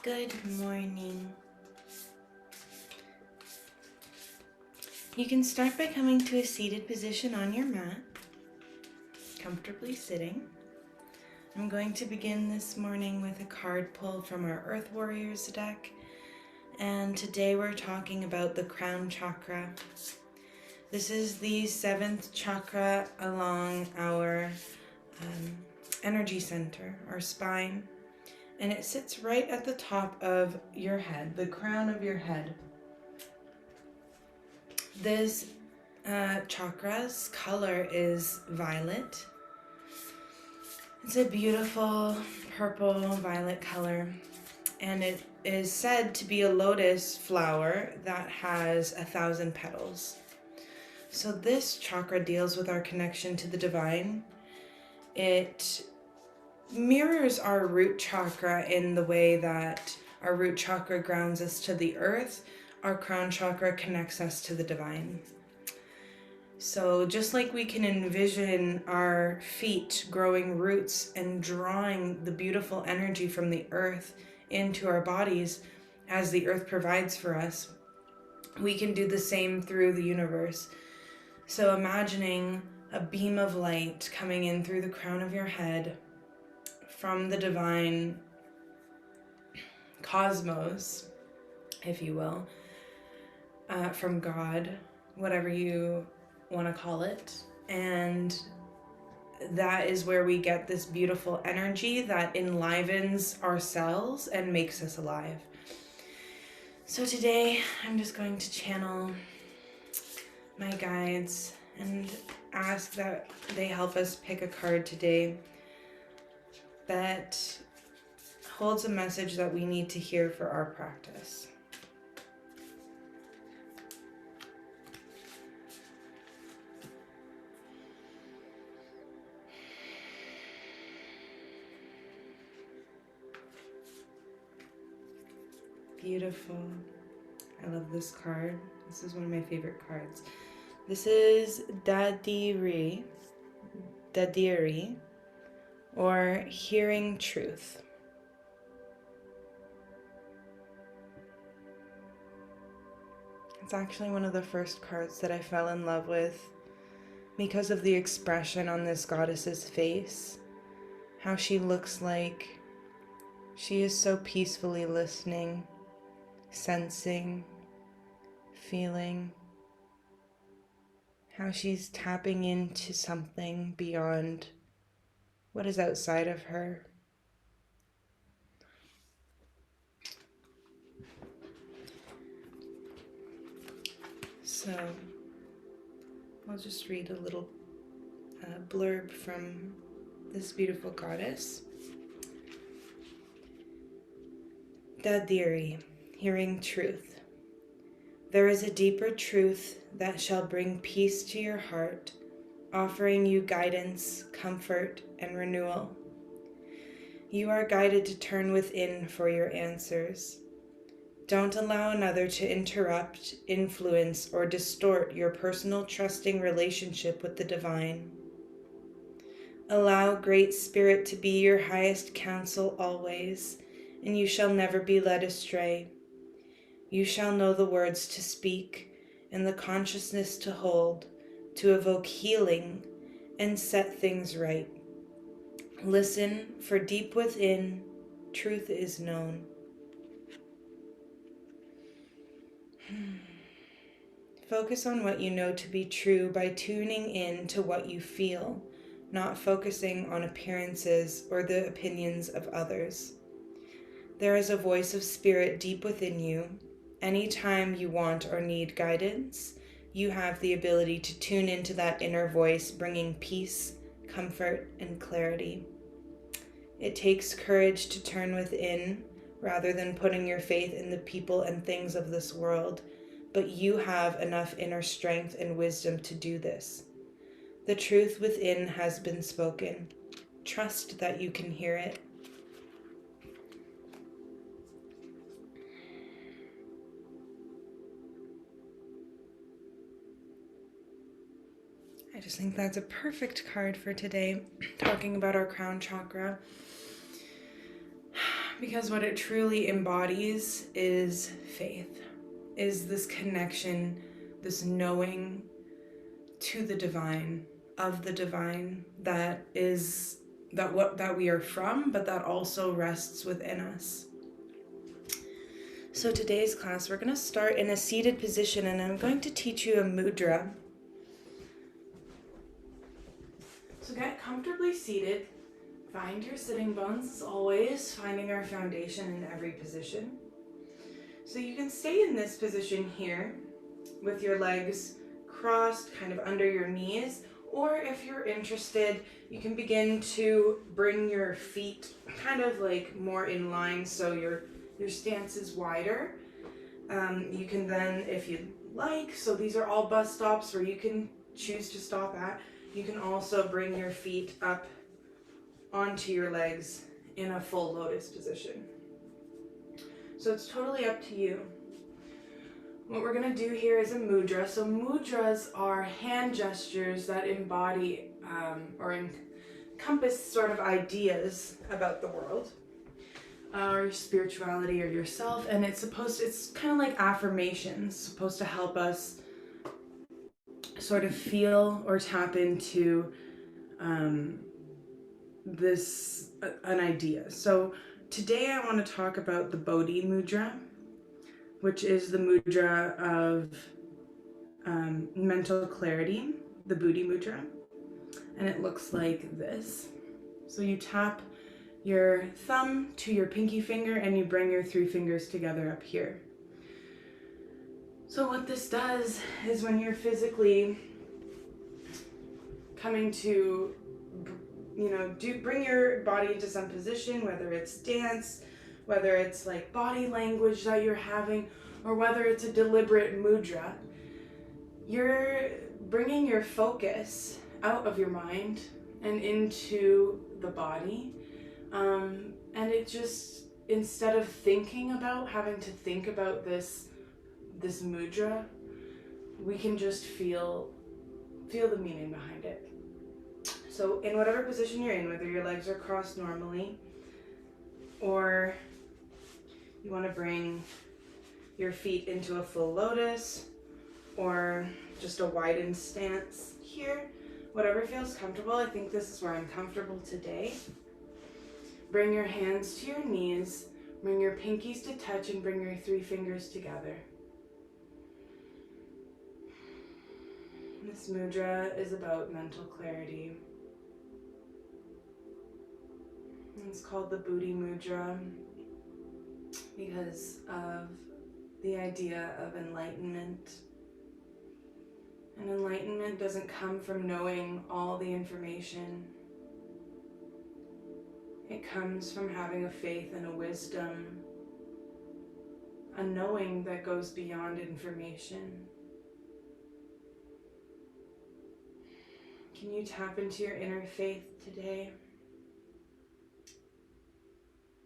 Good morning. You can start by coming to a seated position on your mat, comfortably sitting. I'm going to begin this morning with a card pull from our Earth Warriors deck, and today we're talking about the crown chakra. This is the 7th chakra along our energy center, our spine, and it sits right at the top of your head, the crown of your head. This chakra's color is violet. It's a beautiful purple violet color, and it is said to be a lotus flower that has 1,000 petals. So this chakra deals with our connection to the divine. It mirrors our root chakra in the way that our root chakra grounds us to the earth. Our crown chakra connects us to the divine. So just like we can envision our feet growing roots and drawing the beautiful energy from the earth into our bodies as the earth provides for us, we can do the same through the universe. So imagining a beam of light coming in through the crown of your head from the divine cosmos, if you will, from God, whatever you want to call it. And that is where we get this beautiful energy that enlivens our cells and makes us alive. So today I'm just going to channel my guides and ask that they help us pick a card today that holds a message that we need to hear for our practice. Beautiful. I love this card. This is one of my favorite cards. This is Dadiri, or Hearing Truth. It's actually one of the first cards that I fell in love with because of the expression on this goddess's face. How she looks like she is so peacefully listening, sensing, feeling. How she's tapping into something beyond what is outside of her. So I'll just read a little blurb from this beautiful goddess. Dadiri, hearing truth. There is a deeper truth that shall bring peace to your heart, offering you guidance, comfort, and renewal. You are guided to turn within for your answers. Don't allow another to interrupt, influence, or distort your personal trusting relationship with the divine. Allow Great Spirit to be your highest counsel always, and you shall never be led astray. You shall know the words to speak and the consciousness to hold, to evoke healing and set things right. Listen, for deep within, truth is known. Focus on what you know to be true by tuning in to what you feel, not focusing on appearances or the opinions of others. There is a voice of spirit deep within you. Anytime you want or need guidance, you have the ability to tune into that inner voice, bringing peace, comfort, and clarity. It takes courage to turn within rather than putting your faith in the people and things of this world, but you have enough inner strength and wisdom to do this. The truth within has been spoken. Trust that you can hear it. I just think that's a perfect card for today, talking about our crown chakra. Because what it truly embodies is faith, is this connection, this knowing to the divine, of the divine, that we are from, but that also rests within us. So today's class, we're going to start in a seated position, and I'm going to teach you a mudra. So get comfortably seated. Find your sitting bones as always, finding our foundation in every position. So you can stay in this position here with your legs crossed kind of under your knees, or if you're interested, you can begin to bring your feet kind of like more in line so your stance is wider. You can then, if you'd like, so these are all bus stops where you can choose to stop at. You can also bring your feet up onto your legs in a full lotus position. So it's totally up to you. What we're going to do here is a mudra. So mudras are hand gestures that embody or encompass sort of ideas about the world, or spirituality, or yourself, and it's kind of like affirmations, supposed to help us sort of feel or tap into an idea. So today I want to talk about the Bodhi mudra, which is the mudra of mental clarity, the Bodhi mudra, and it looks like this. So you tap your thumb to your pinky finger and you bring your 3 fingers together up here. So what this does is when you're physically coming to, bring your body into some position, whether it's dance, whether it's like body language that you're having, or whether it's a deliberate mudra, you're bringing your focus out of your mind and into the body. And it just, instead of having to think about this mudra, we can just feel the meaning behind it. So in whatever position you're in, whether your legs are crossed normally, or you want to bring your feet into a full lotus, or just a widened stance here, whatever feels comfortable. I think this is where I'm comfortable today. Bring your hands to your knees, bring your pinkies to touch, and bring your 3 fingers together. This mudra is about mental clarity. It's called the Bodhi mudra because of the idea of enlightenment. And enlightenment doesn't come from knowing all the information. It comes from having a faith and a wisdom, a knowing that goes beyond information. Can you tap into your inner faith today?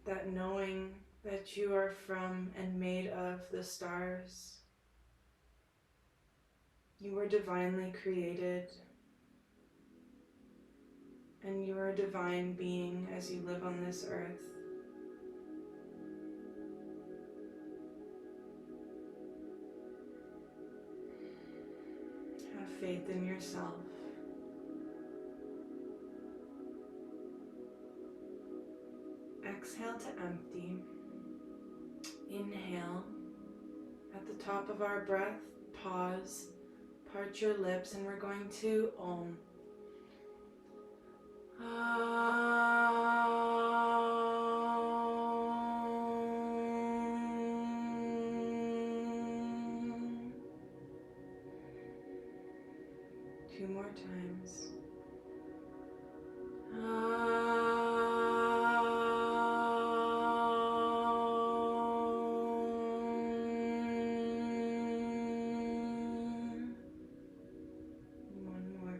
That knowing that you are from and made of the stars. You were divinely created, and you are a divine being as you live on this earth. Have faith in yourself. Exhale to empty. Inhale. At the top of our breath, pause, part your lips, and we're going to Om. 2 more times. One more.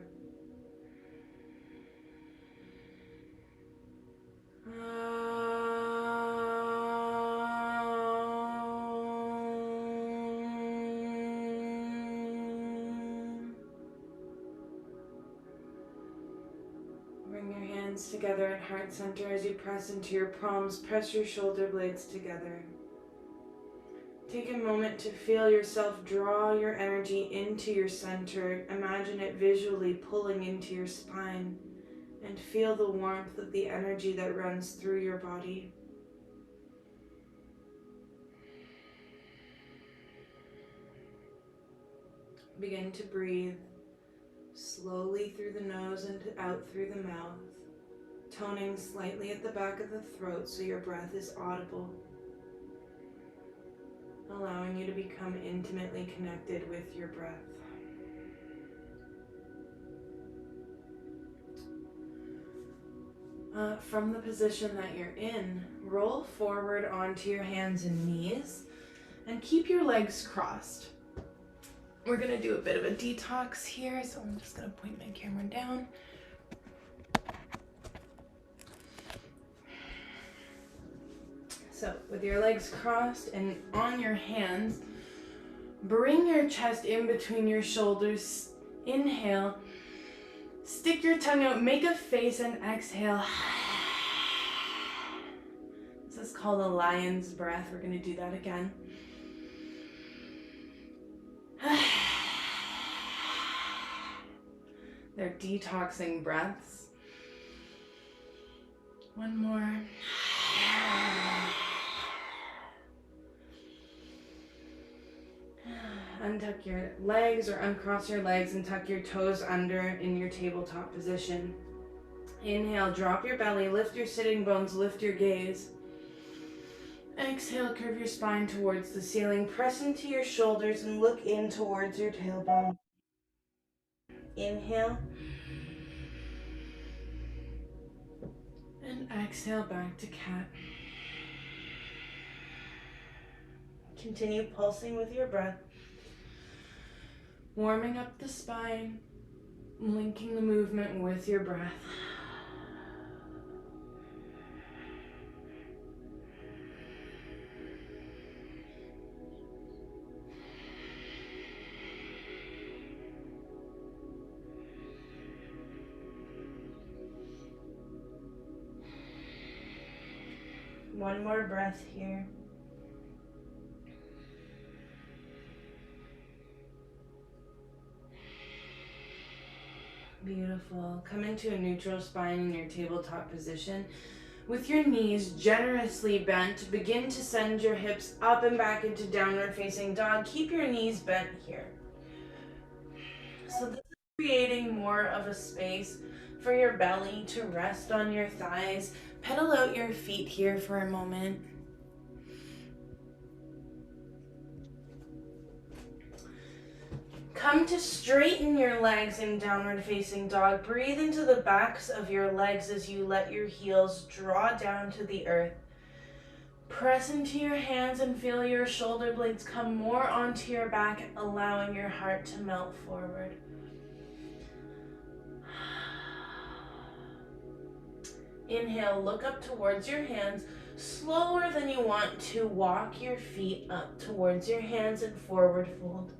hands together at heart center. As you press into your palms, press your shoulder blades together. Take a moment to feel yourself draw your energy into your center. Imagine it visually pulling into your spine, and feel the warmth of the energy that runs through your body. Begin to breathe slowly through the nose and out through the mouth, toning slightly at the back of the throat so your breath is audible, allowing you to become intimately connected with your breath. From the position that you're in, roll forward onto your hands and knees and keep your legs crossed. We're going to do a bit of a detox here, so I'm just going to point my camera down. So with your legs crossed and on your hands, bring your chest in between your shoulders. Inhale, stick your tongue out, make a face, and exhale. This is called a lion's breath. We're going to do that again. They're detoxing breaths. One more. Untuck your legs or uncross your legs and tuck your toes under in your tabletop position. Inhale, drop your belly, lift your sitting bones, lift your gaze. Exhale, curve your spine towards the ceiling. Press into your shoulders and look in towards your tailbone. Inhale. And exhale back to cat. Continue pulsing with your breath. Warming up the spine, linking the movement with your breath. One more breath here. Beautiful. Come into a neutral spine in your tabletop position. With your knees generously bent, begin to send your hips up and back into downward facing dog. Keep your knees bent here. So this is creating more of a space for your belly to rest on your thighs. Pedal out your feet here for a moment. Come to straighten your legs in downward facing dog. Breathe into the backs of your legs as you let your heels draw down to the earth. Press into your hands and feel your shoulder blades come more onto your back, allowing your heart to melt forward. Inhale, look up towards your hands. Slower than you want to, walk your feet up towards your hands and forward fold.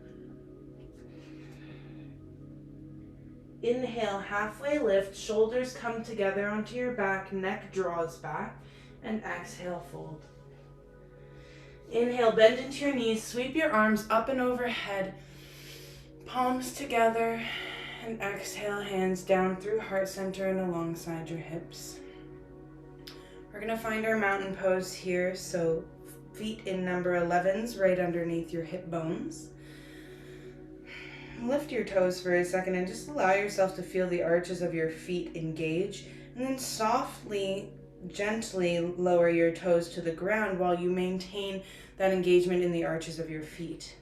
Inhale, halfway lift, shoulders come together onto your back, neck draws back, and exhale, fold. Inhale, bend into your knees, sweep your arms up and overhead, palms together, and exhale, hands down through heart center and alongside your hips. We're going to find our mountain pose here, so feet in number 11s right underneath your hip bones. Lift your toes for a second and just allow yourself to feel the arches of your feet engage, and then softly, gently lower your toes to the ground while you maintain that engagement in the arches of your feet.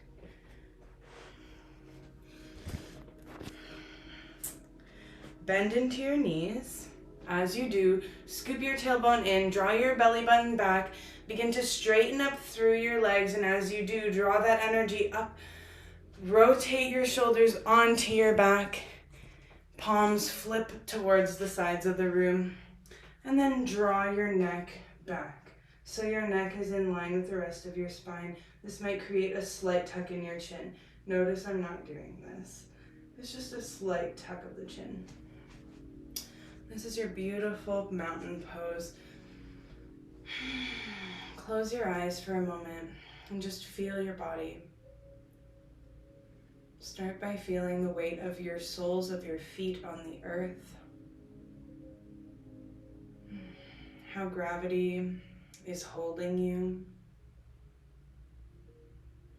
Bend into your knees. As you do, scoop your tailbone in, draw your belly button back, begin to straighten up through your legs, and as you do, draw that energy up. Rotate your shoulders onto your back, palms flip towards the sides of the room, and then draw your neck back. So your neck is in line with the rest of your spine. This might create a slight tuck in your chin. Notice I'm not doing this. It's just a slight tuck of the chin. This is your beautiful mountain pose. Close your eyes for a moment and just feel your body. Start by feeling the weight of your soles of your feet on the earth. How gravity is holding you.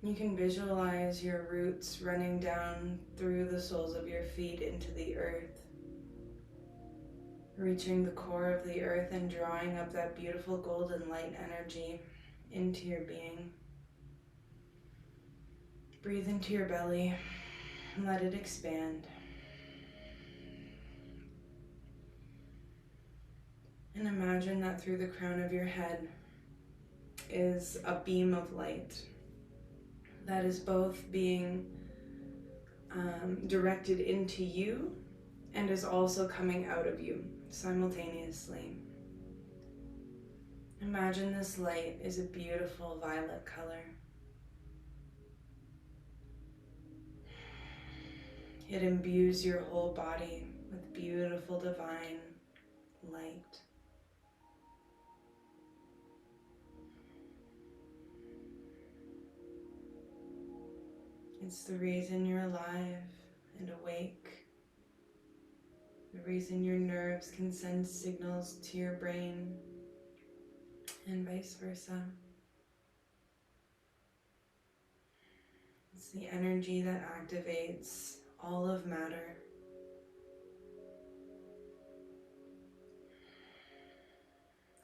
You can visualize your roots running down through the soles of your feet into the earth, reaching the core of the earth and drawing up that beautiful golden light energy into your being. Breathe into your belly and let it expand. And imagine that through the crown of your head is a beam of light that is both being directed into you and is also coming out of you simultaneously. Imagine this light is a beautiful violet color. It imbues your whole body with beautiful divine light. It's the reason you're alive and awake, the reason your nerves can send signals to your brain, and vice versa. It's the energy that activates all of matter.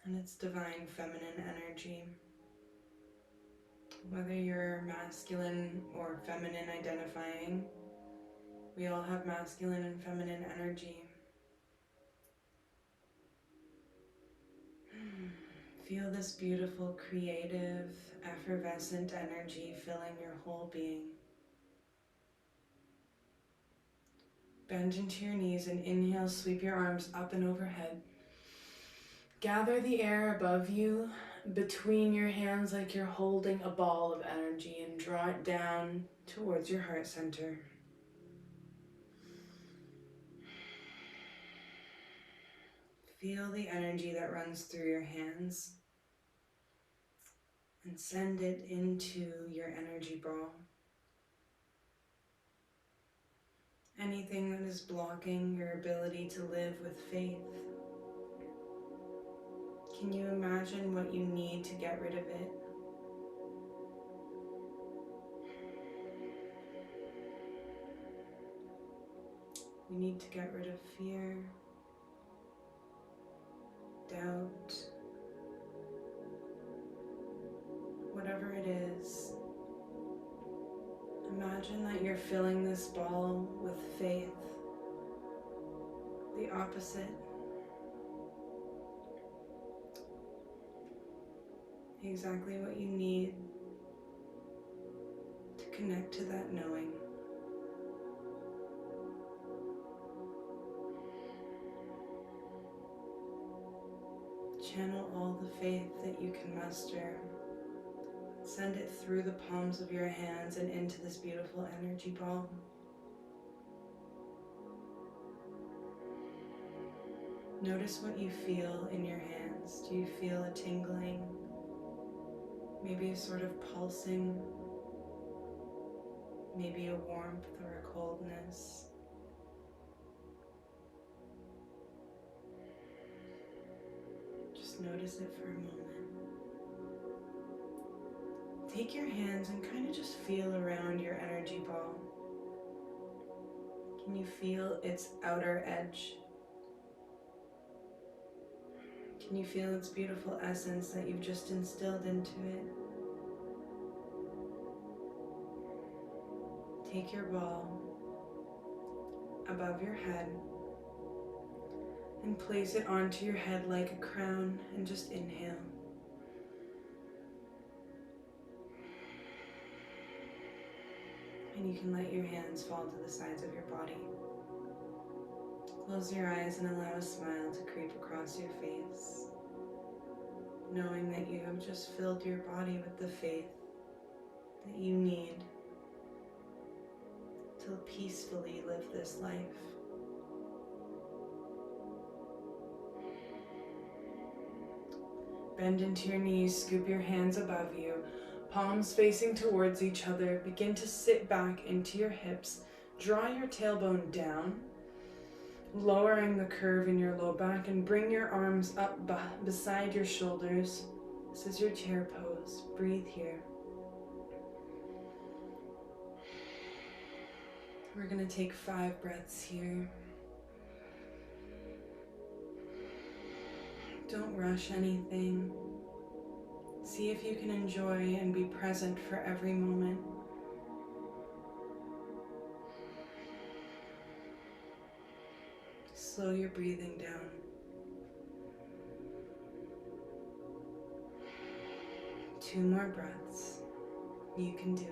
And it's divine feminine energy. Whether you're masculine or feminine identifying, we all have masculine and feminine energy. Feel this beautiful, creative, effervescent energy filling your whole being. Bend into your knees and inhale, sweep your arms up and overhead. Gather the air above you between your hands like you're holding a ball of energy and draw it down towards your heart center. Feel the energy that runs through your hands and send it into your energy ball. Anything that is blocking your ability to live with faith, can you imagine what you need to get rid of it? We need to get rid of fear, doubt, whatever it is. Imagine that you're filling this ball with faith, the opposite. Exactly what you need to connect to that knowing. Channel all the faith that you can muster. Send it through the palms of your hands and into this beautiful energy ball. Notice what you feel in your hands. Do you feel a tingling? Maybe a sort of pulsing? Maybe a warmth or a coldness? Just notice it for a moment. Take your hands and kind of just feel around your energy ball. Can you feel its outer edge? Can you feel its beautiful essence that you've just instilled into it? Take your ball above your head and place it onto your head like a crown and just inhale. And you can let your hands fall to the sides of your body. Close your eyes and allow a smile to creep across your face, knowing that you have just filled your body with the faith that you need to peacefully live this life. Bend into your knees, scoop your hands above you, palms facing towards each other. Begin to sit back into your hips. Draw your tailbone down, lowering the curve in your low back, and bring your arms up beside your shoulders. This is your chair pose. Breathe here. We're going to take 5 breaths here. Don't rush anything. See if you can enjoy and be present for every moment. Slow your breathing down. Two more breaths. You can do it.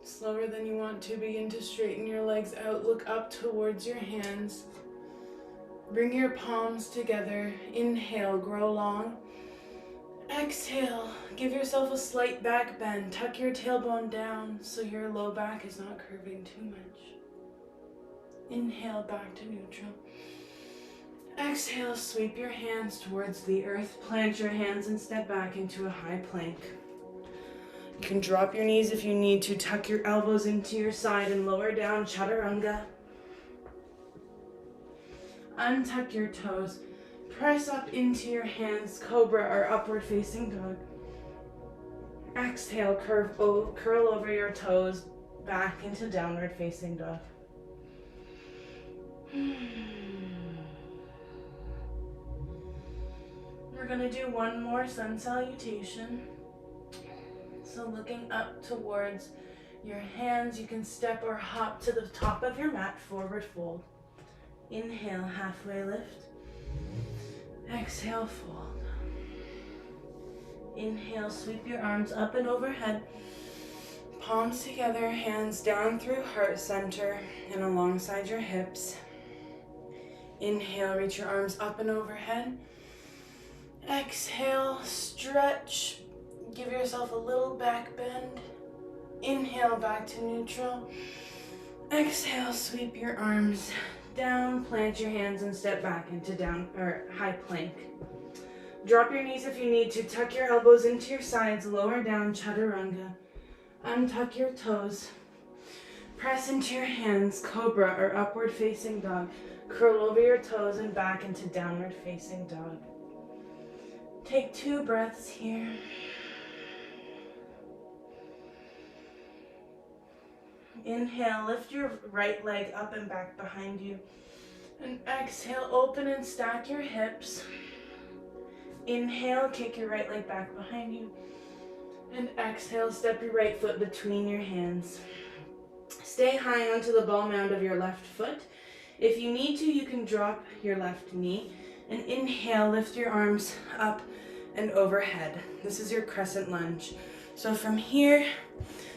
Slower than you want to, begin to straighten your legs out. Look up towards your hands. Bring your palms together. Inhale, grow long. Exhale, give yourself a slight back bend. Tuck your tailbone down so your low back is not curving too much. Inhale, back to neutral. Exhale, sweep your hands towards the earth. Plant your hands and step back into a high plank. You can drop your knees if you need to. Tuck your elbows into your side and lower down, chaturanga. Untuck your toes. Press up into your hands, cobra or upward facing dog. Exhale, curl over your toes, back into downward facing dog. We're going to do one more sun salutation. So looking up towards your hands, you can step or hop to the top of your mat, forward fold. Inhale, halfway lift. Exhale, fold. Inhale, sweep your arms up and overhead. Palms together, hands down through heart center and alongside your hips. Inhale, reach your arms up and overhead. Exhale, stretch. Give yourself a little back bend. Inhale, back to neutral. Exhale, sweep your arms down, plant your hands and step back into down or high plank. Drop your knees if you need to. Tuck your elbows into your sides, lower down, chaturanga. Untuck your toes. Press into your hands, cobra or upward facing dog. Curl over your toes and back into downward facing dog. Take 2 breaths here. Inhale, lift your right leg up and back behind you. And exhale, open and stack your hips. Inhale, kick your right leg back behind you. And exhale, step your right foot between your hands. Stay high onto the ball mound of your left foot. If you need to, you can drop your left knee. And inhale, lift your arms up and overhead. This is your crescent lunge. So from here,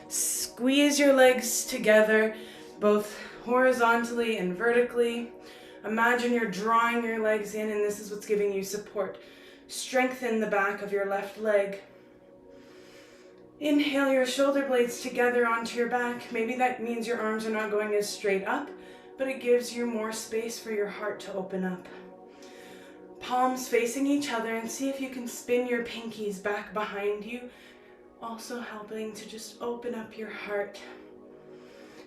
squeeze your legs together, both horizontally and vertically. Imagine you're drawing your legs in, and this is what's giving you support. Strengthen the back of your left leg. Inhale your shoulder blades together onto your back. Maybe that means your arms are not going as straight up, but it gives you more space for your heart to open up. Palms facing each other, and see if you can spin your pinkies back behind you, also helping to just open up your heart.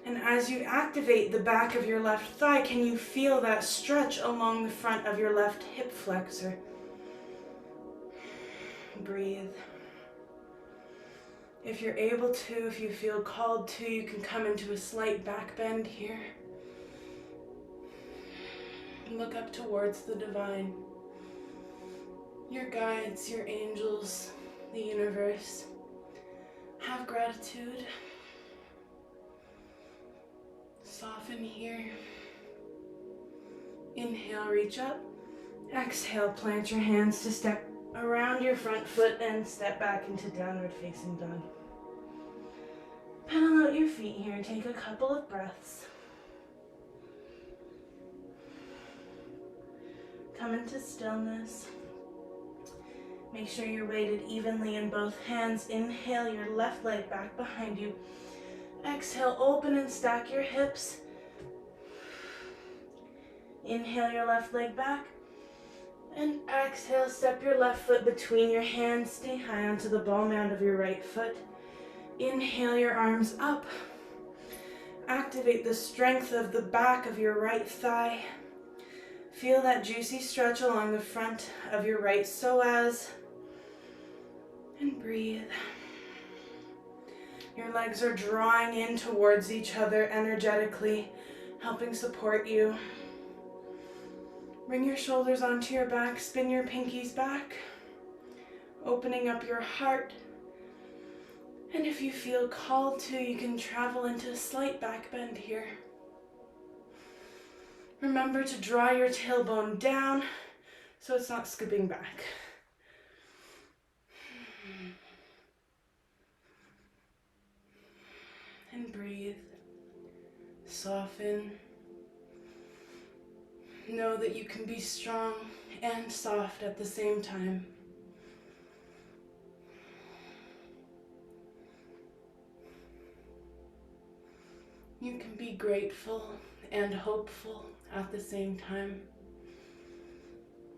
And as you activate the back of your left thigh, can you feel that stretch along the front of your left hip flexor? Breathe. If you're able to, if you feel called to, you can come into a slight back bend here. Look up towards the divine, your guides, your angels, the universe. Have gratitude. Soften here. Inhale, reach up. Exhale, plant your hands to step around your front foot and step back into downward facing dog. Pedal out your feet here and take a couple of breaths. Come into stillness. Make sure you're weighted evenly in both hands. Inhale your left leg back behind you. Exhale, open and stack your hips. Inhale your left leg back. And exhale, step your left foot between your hands. Stay high onto the ball mound of your right foot. Inhale your arms up. Activate the strength of the back of your right thigh. Feel that juicy stretch along the front of your right psoas. And breathe. Your legs are drawing in towards each other energetically, helping support you. Bring your shoulders onto your back, spin your pinkies back, opening up your heart. And if you feel called to, you can travel into a slight back bend here. Remember to draw your tailbone down so it's not scooping back. And breathe. Soften. Know that you can be strong and soft at the same time. You can be grateful and hopeful at the same time.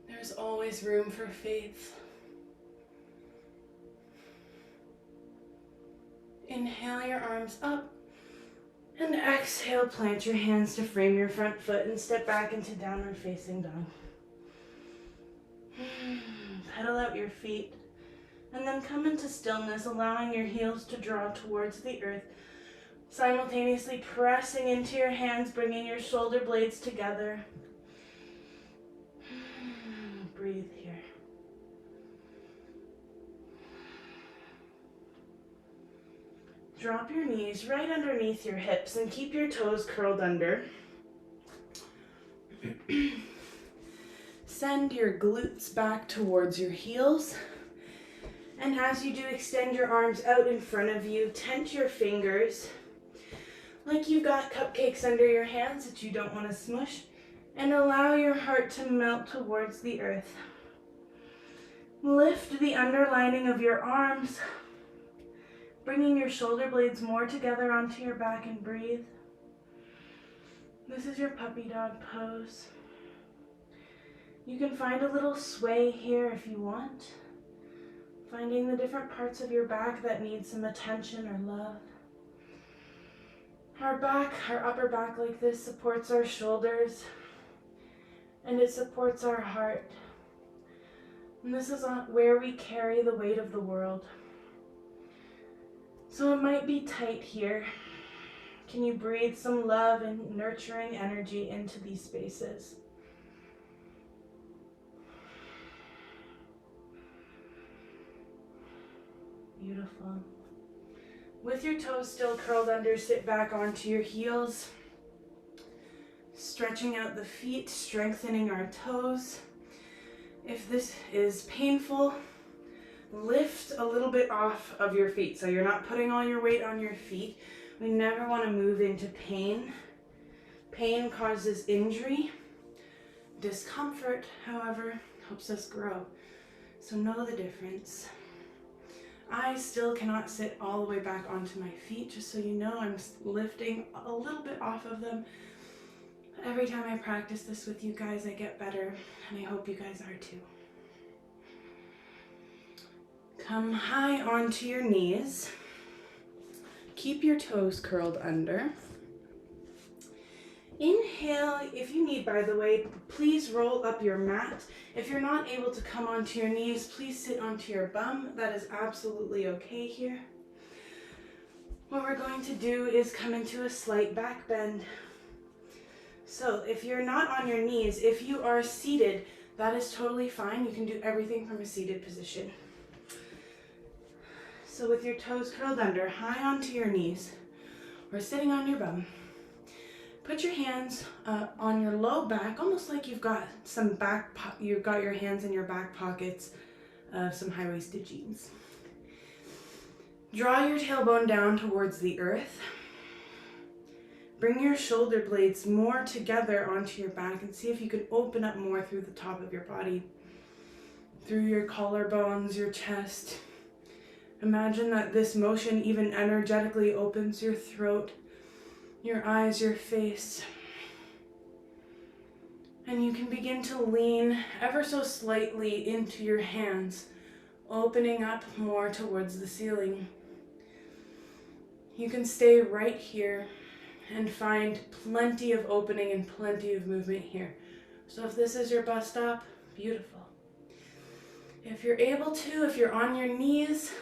There's always room for faith. Inhale your arms up. And exhale, plant your hands to frame your front foot and step back into downward facing dog. Pedal out your feet and then come into stillness, allowing your heels to draw towards the earth, simultaneously pressing into your hands, bringing your shoulder blades together. Breathe here. Drop your knees right underneath your hips and keep your toes curled under. Send your glutes back towards your heels. And as you do, extend your arms out in front of you. Tense your fingers like you've got cupcakes under your hands that you don't want to smush. And allow your heart to melt towards the earth. Lift the underlining of your arms, bringing your shoulder blades more together onto your back, and breathe. This is your puppy dog pose. You can find a little sway here if you want, finding the different parts of your back that need some attention or love. Our back, our upper back like this, supports our shoulders, and it supports our heart. And this is where we carry the weight of the world. So it might be tight here. Can you breathe some love and nurturing energy into these spaces? Beautiful. With your toes still curled under, sit back onto your heels. Stretching out the feet, strengthening our toes. If this is painful, lift a little bit off of your feet, so you're not putting all your weight on your feet. We never want to move into pain. Pain causes injury. Discomfort, however, helps us grow. So know the difference. I still cannot sit all the way back onto my feet, just so you know. I'm lifting a little bit off of them. Every time I practice this with you guys, I get better, and I hope you guys are too. Come high onto your knees. Keep your toes curled under. Inhale, if you need, by the way, please roll up your mat. If you're not able to come onto your knees, please sit onto your bum. That is absolutely okay here. What we're going to do is come into a slight back bend. So if you're not on your knees, if you are seated, that is totally fine. You can do everything from a seated position. So with your toes curled under, high onto your knees, or sitting on your bum, put your hands on your low back, almost like you've got you've got your hands in your back pockets of some high-waisted jeans. Draw your tailbone down towards the earth. Bring your shoulder blades more together onto your back and see if you can open up more through the top of your body, through your collarbones, your chest, Imagine that this motion even energetically opens your throat, your eyes, your face. And you can begin to lean ever so slightly into your hands, opening up more towards the ceiling. You can stay right here and find plenty of opening and plenty of movement here. So if this is your bus stop, beautiful. If you're able to, if you're on your knees,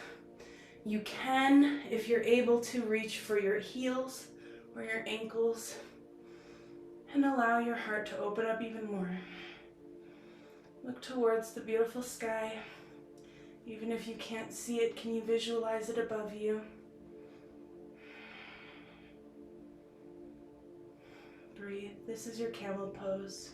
you can, if you're able to, reach for your heels or your ankles and allow your heart to open up even more. Look towards the beautiful sky. Even if you can't see it, can you visualize it above you? Breathe. This is your camel pose.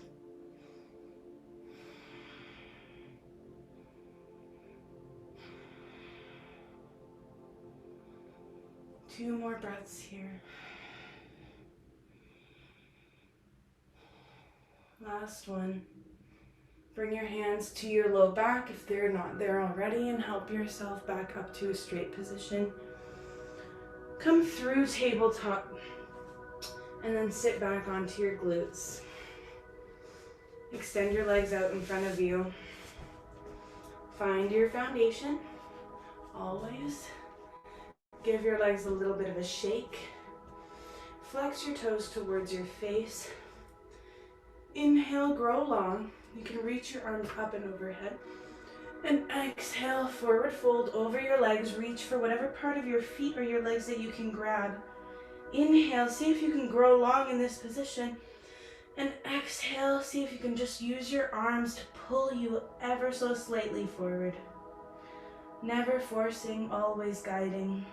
Two more breaths here. Last one. Bring your hands to your low back if they're not there already, and help yourself back up to a straight position. Come through tabletop and then sit back onto your glutes. Extend your legs out in front of you. Find your foundation. Always. Give your legs a little bit of a shake. Flex your toes towards your face. Inhale, grow long. You can reach your arms up and overhead. And exhale, forward fold over your legs. Reach for whatever part of your feet or your legs that you can grab. Inhale, see if you can grow long in this position. And exhale, see if you can just use your arms to pull you ever so slightly forward. Never forcing, always guiding.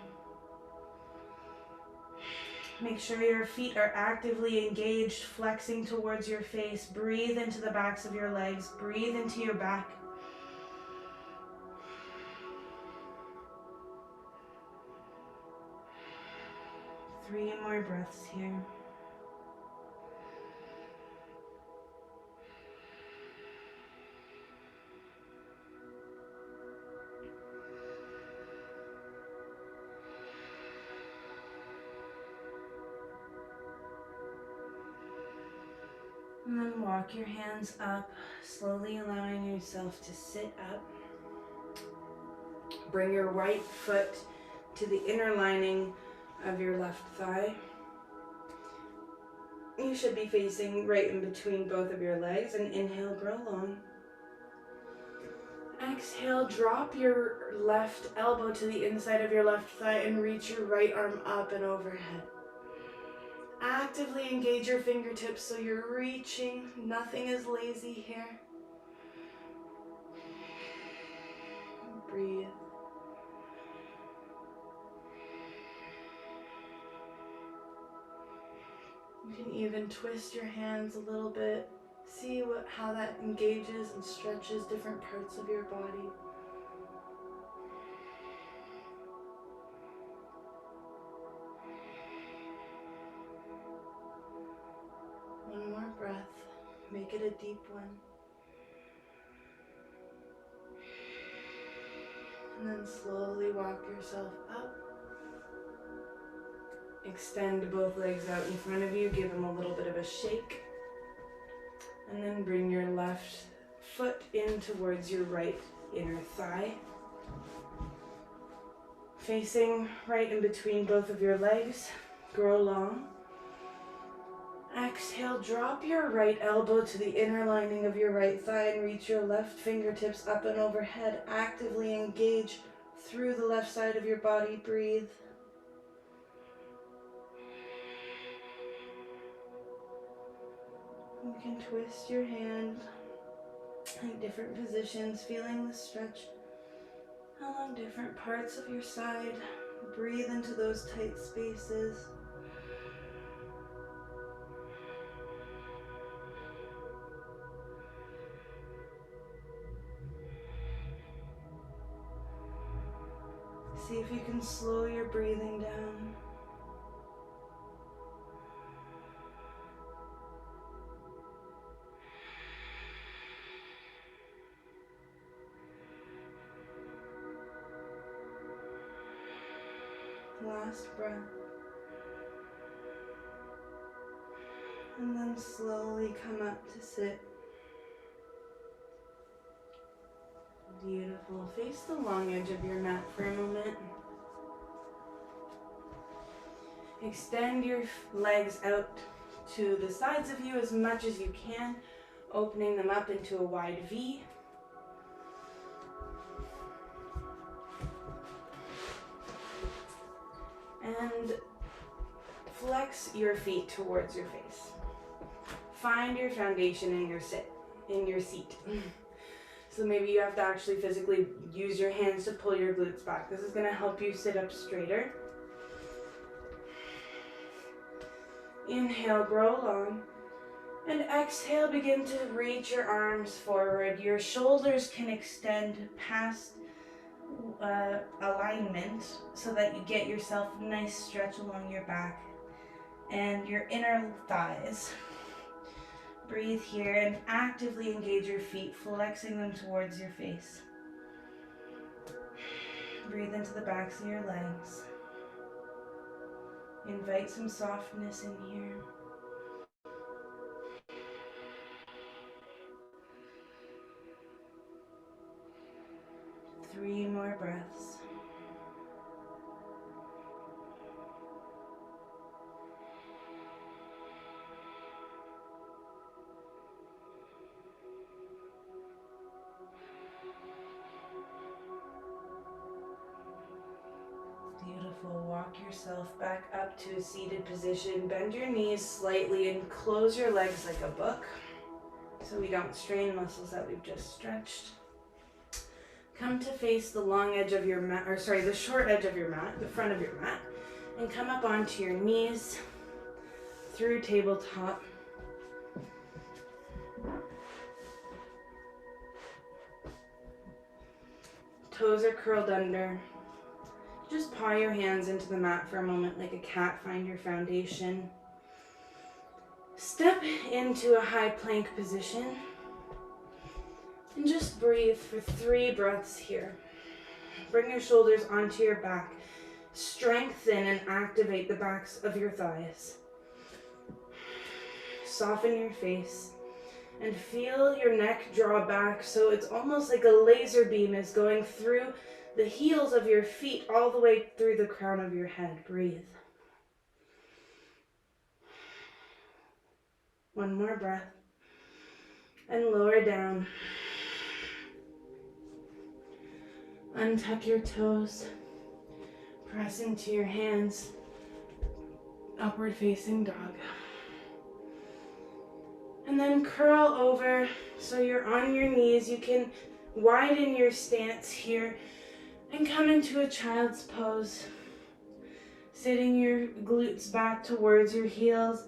Make sure your feet are actively engaged, flexing towards your face. Breathe into the backs of your legs. Breathe into your back. Three more breaths here. And then walk your hands up, slowly allowing yourself to sit up. Bring your right foot to the inner lining of your left thigh. You should be facing right in between both of your legs, and inhale, grow long. Exhale, drop your left elbow to the inside of your left thigh and reach your right arm up and overhead. Actively engage your fingertips so you're reaching. Nothing is lazy here. Breathe. You can even twist your hands a little bit. See how that engages and stretches different parts of your body. One more breath. Make it a deep one. And then slowly walk yourself up. Extend both legs out in front of you. Give them a little bit of a shake. And then bring your left foot in towards your right inner thigh. Facing right in between both of your legs. Grow long. Exhale, drop your right elbow to the inner lining of your right thigh and reach your left fingertips up and overhead. Actively engage through the left side of your body. Breathe. You can twist your hand in different positions, feeling the stretch along different parts of your side. Breathe into those tight spaces. See if you can slow your breathing down. Last breath. And then slowly come up to sit. Beautiful. Face the long edge of your mat for a moment. Extend your legs out to the sides of you as much as you can, opening them up into a wide V. And flex your feet towards your face. Find your foundation in your seat. So maybe you have to actually physically use your hands to pull your glutes back. This is going to help you sit up straighter. Inhale, grow long. And exhale, begin to reach your arms forward. Your shoulders can extend past alignment so that you get yourself a nice stretch along your back and your inner thighs. Breathe here and actively engage your feet, flexing them towards your face. Breathe into the backs of your legs. Invite some softness in here. Three more breaths. Beautiful. Walk yourself back up to a seated position. Bend your knees slightly and close your legs like a book so we don't strain muscles that we've just stretched. Come to face the long edge of your mat, or sorry, the short edge of your mat, the front of your mat, and come up onto your knees through tabletop. Toes are curled under. Just paw your hands into the mat for a moment like a cat. Find your foundation. Step into a high plank position. And just breathe for 3 breaths here. Bring your shoulders onto your back. Strengthen and activate the backs of your thighs. Soften your face. And feel your neck draw back so it's almost like a laser beam is going through the heels of your feet all the way through the crown of your head. Breathe. One more breath. And lower down. Untuck your toes. Press into your hands. Upward facing dog. And then curl over so you're on your knees. You can widen your stance here and come into a child's pose. Sitting your glutes back towards your heels.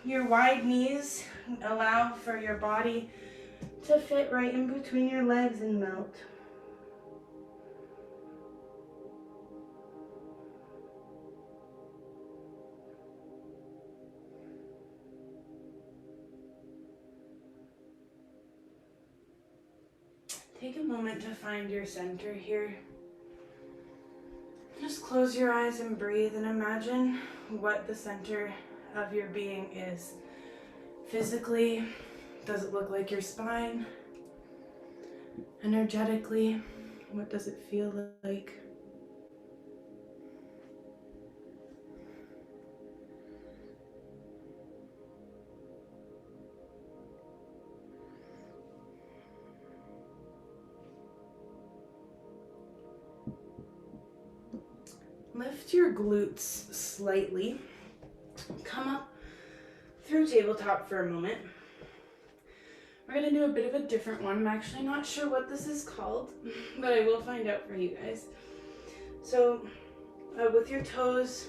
Your wide knees allow for your body to fit right in between your legs and melt. Take a moment to find your center here. Just close your eyes and breathe and imagine what the center of your being is. Physically, does it look like your spine? Energetically, what does it feel like? Lift your glutes slightly. Come up through tabletop for a moment. We're going to do a bit of a different one. I'm actually not sure what this is called, but I will find out for you guys. So with your toes,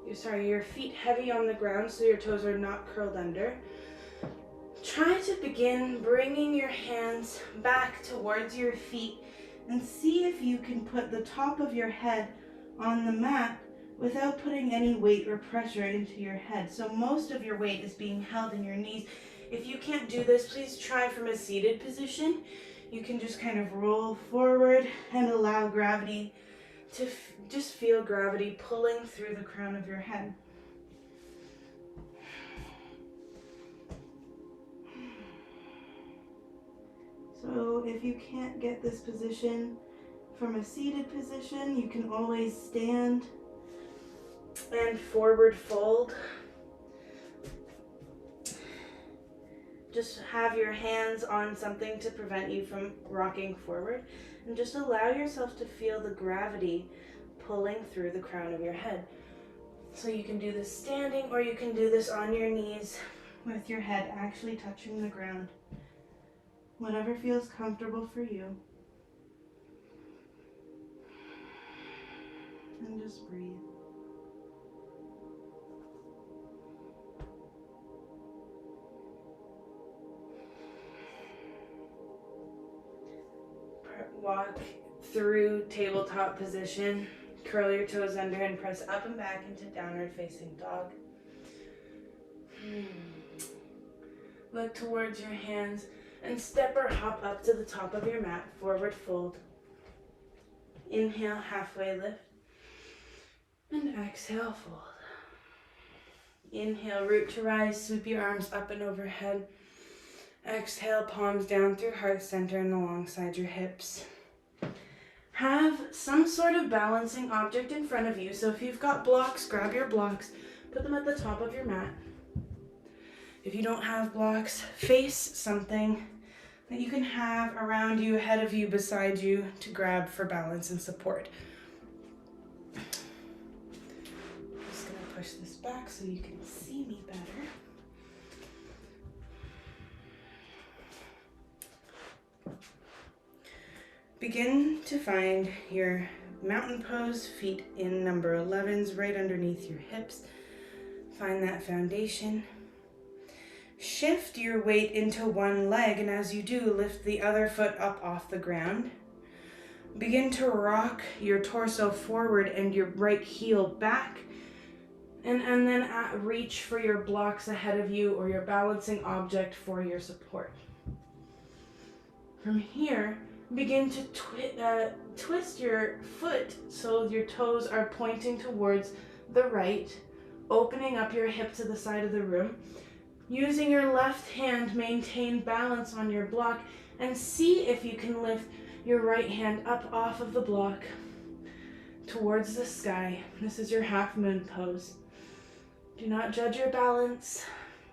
your feet heavy on the ground so your toes are not curled under. Try to begin bringing your hands back towards your feet and see if you can put the top of your head on the mat without putting any weight or pressure into your head. So most of your weight is being held in your knees. If you can't do this, please try from a seated position. You can just kind of roll forward and allow gravity to just feel gravity pulling through the crown of your head. So if you can't get this position from a seated position, you can always stand and forward fold. Just have your hands on something to prevent you from rocking forward, and just allow yourself to feel the gravity pulling through the crown of your head. So you can do this standing, or you can do this on your knees with your head actually touching the ground. Whatever feels comfortable for you. And just breathe. Walk through tabletop position. Curl your toes under and press up and back into downward facing dog. Look towards your hands and step or hop up to the top of your mat, forward fold. Inhale, halfway lift. And exhale, fold. Inhale, root to rise, sweep your arms up and overhead. Exhale, palms down through heart center and alongside your hips. Have some sort of balancing object in front of you. So if you've got blocks, grab your blocks, put them at the top of your mat. If you don't have blocks, face something that you can have around you, ahead of you, beside you to grab for balance and support. I'm just going to push this back so you can see me better. Begin to find your mountain pose, feet in number 11s right underneath your hips. Find that foundation. Shift your weight into one leg, and as you do, lift the other foot up off the ground. Begin to rock your torso forward and your right heel back, and then reach for your blocks ahead of you or your balancing object for your support. From here, begin to twist your foot so your toes are pointing towards the right, opening up your hip to the side of the room. Using your left hand, maintain balance on your block and see if you can lift your right hand up off of the block towards the sky. This is your half moon pose. Do not judge your balance.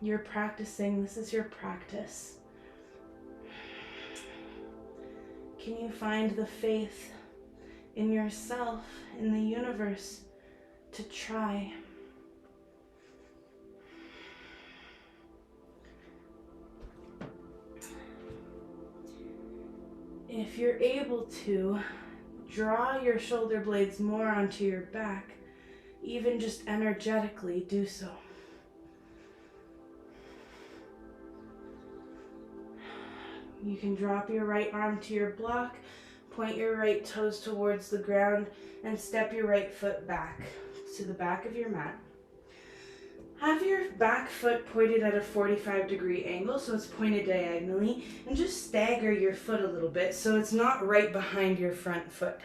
You're practicing. This is your practice. Can you find the faith in yourself, in the universe, to try? If you're able to, draw your shoulder blades more onto your back, even just energetically, do so. You can drop your right arm to your block, point your right toes towards the ground, and step your right foot back to the back of your mat. Have your back foot pointed at a 45-degree angle, so it's pointed diagonally, and just stagger your foot a little bit so it's not right behind your front foot.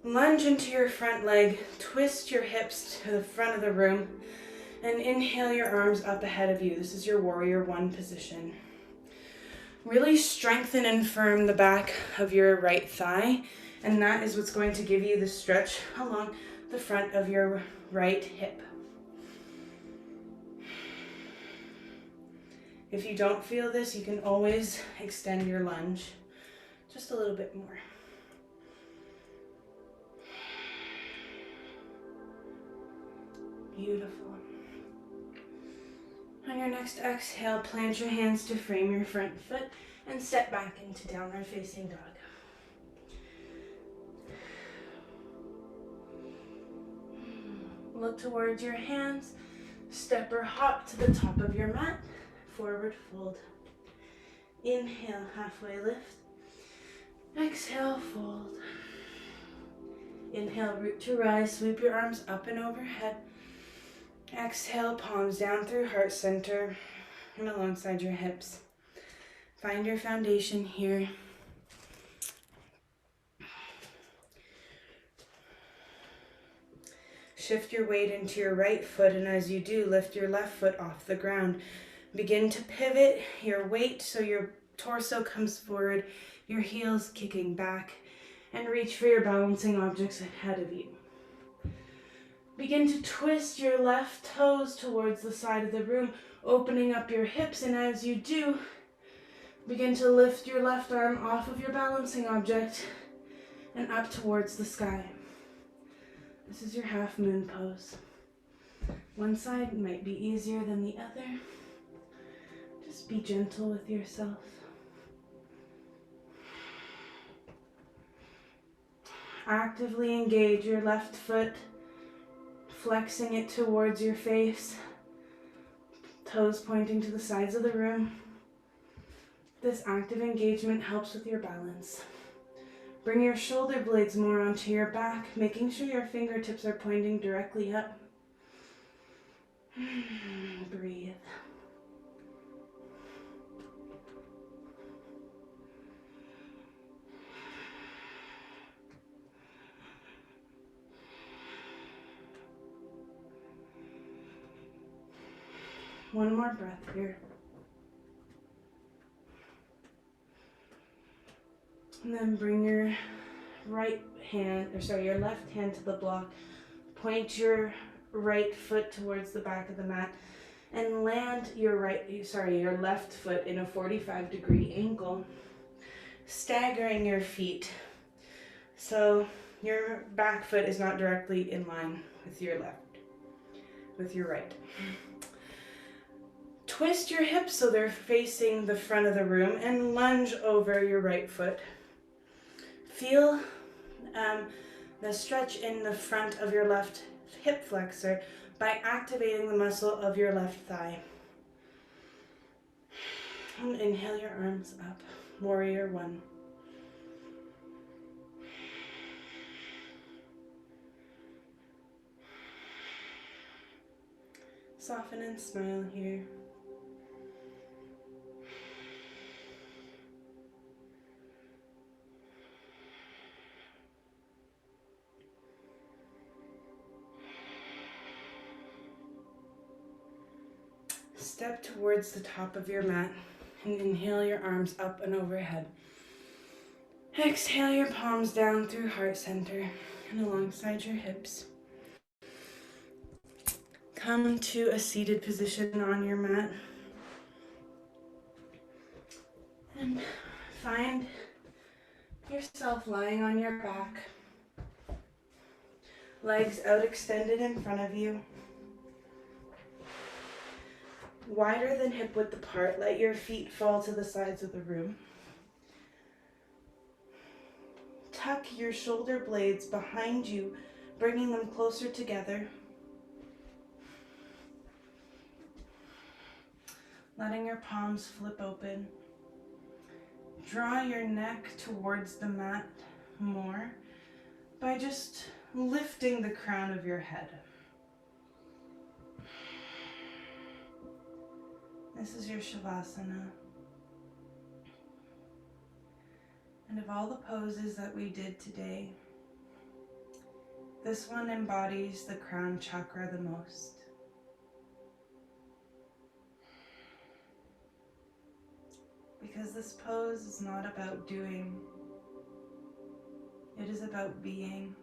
Lunge into your front leg, twist your hips to the front of the room, and inhale your arms up ahead of you. This is your warrior one position. Really strengthen and firm the back of your right thigh, and that is what's going to give you the stretch along the front of your right hip. If you don't feel this, you can always extend your lunge just a little bit more. Beautiful. On your next exhale, plant your hands to frame your front foot and step back into downward facing dog. Look towards your hands, step or hop to the top of your mat, forward fold. Inhale, halfway lift. Exhale, fold. Inhale, root to rise, sweep your arms up and overhead. Exhale, palms down through heart center and alongside your hips. Find your foundation here. shift your weight into your right foot, and as you do, lift your left foot off the ground. Begin to pivot your weight so your torso comes forward, your heels kicking back, and reach for your balancing objects ahead of you. Begin to twist your left toes towards the side of the room, opening up your hips, and as you do, begin to lift your left arm off of your balancing object and up towards the sky. This is your half moon pose. One side might be easier than the other. Just be gentle with yourself. Actively engage your left foot, flexing it towards your face, toes pointing to the sides of the room. This active engagement helps with your balance. Bring your shoulder blades more onto your back, making sure your fingertips are pointing directly up. Breathe. One more breath here. And then bring your your left hand to the block. Point your right foot towards the back of the mat and land your left foot in a 45-degree angle, staggering your feet. So your back foot is not directly in line with your right. Twist your hips so they're facing the front of the room and lunge over your right foot. Feel the stretch in the front of your left hip flexor by activating the muscle of your left thigh. And inhale your arms up, warrior one. Soften and smile here. Step towards the top of your mat and inhale your arms up and overhead. Exhale your palms down through heart center and alongside your hips. Come to a seated position on your mat and find yourself lying on your back, legs out extended in front of you. Wider than hip width apart, let your feet fall to the sides of the room. Tuck your shoulder blades behind you, bringing them closer together. Letting your palms flip open. Draw your neck towards the mat more by just lifting the crown of your head. This is your Shavasana. And of all the poses that we did today, this one embodies the crown chakra the most. Because this pose is not about doing, it is about being.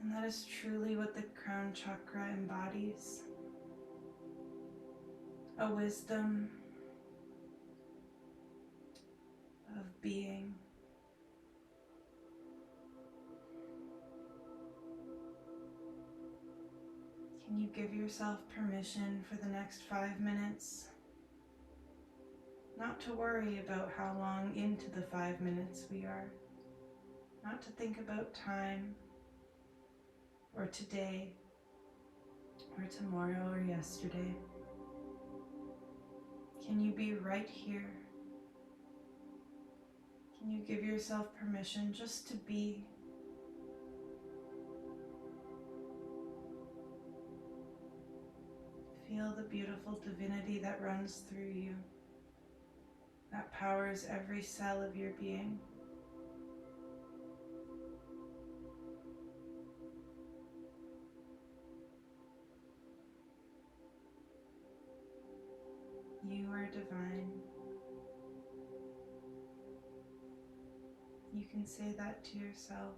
And that is truly what the crown chakra embodies. A wisdom of being. Can you give yourself permission for the next 5 minutes not to worry about how long into the 5 minutes we are, not to think about time or today or tomorrow or yesterday? Can you be right here? Can you give yourself permission just to be? Feel the beautiful divinity that runs through you, that powers every cell of your being. are divine. You can say that to yourself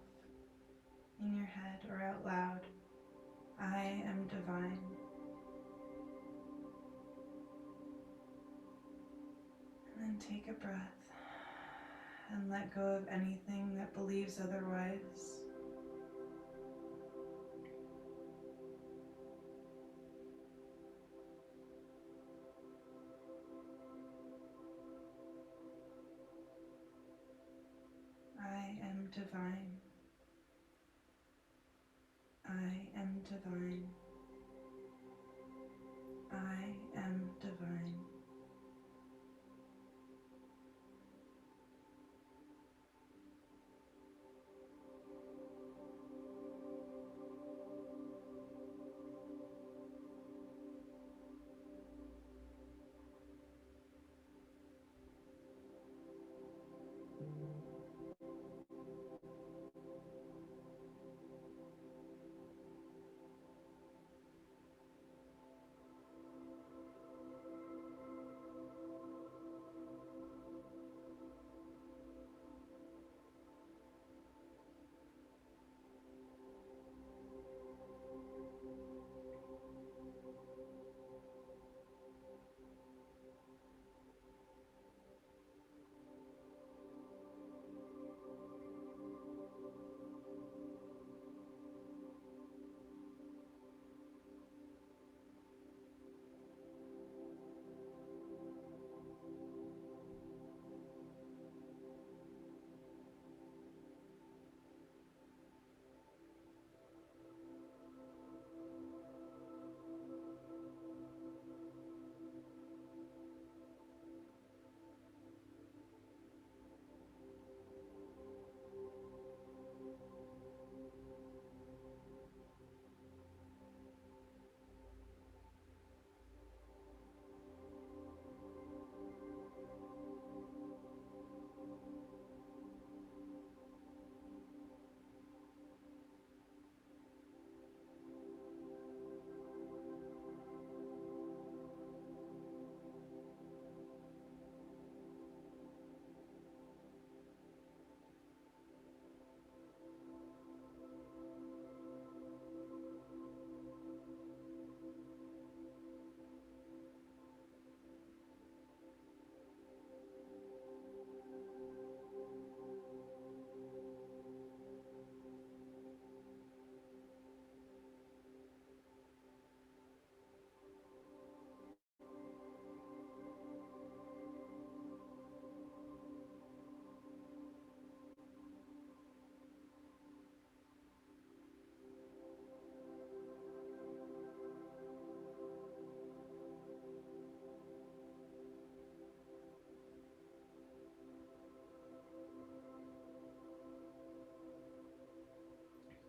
in your head or out loud. I am divine. And then take a breath and let go of anything that believes otherwise. I am divine. I am divine. I am divine.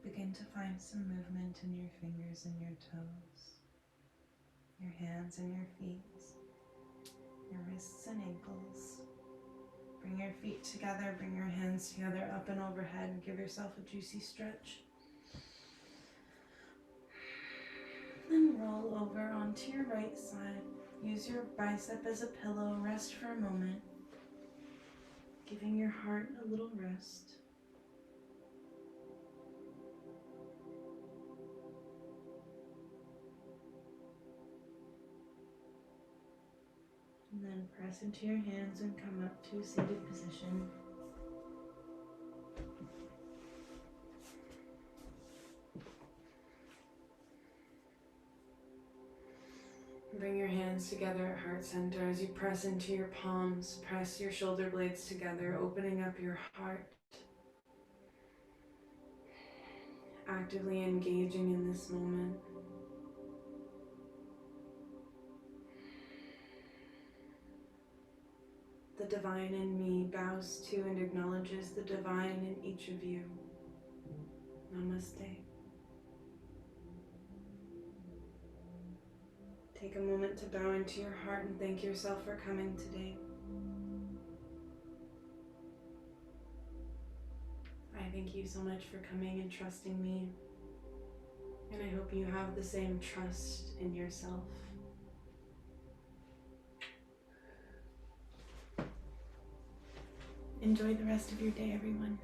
Begin to find some movement in your fingers and your toes, your hands and your feet, your wrists and ankles. Bring your feet together, bring your hands together up and overhead, and give yourself a juicy stretch. Then roll over onto your right side. Use your bicep as a pillow. Rest for a moment, giving your heart a little rest. And then press into your hands and come up to a seated position. Bring your hands together at heart center as you press into your palms. Press your shoulder blades together, opening up your heart. Actively engaging in this moment. The divine in me bows to and acknowledges the divine in each of you. Namaste. Take a moment to bow into your heart and thank yourself for coming today. I thank you so much for coming and trusting me. And I hope you have the same trust in yourself. Enjoy the rest of your day, everyone.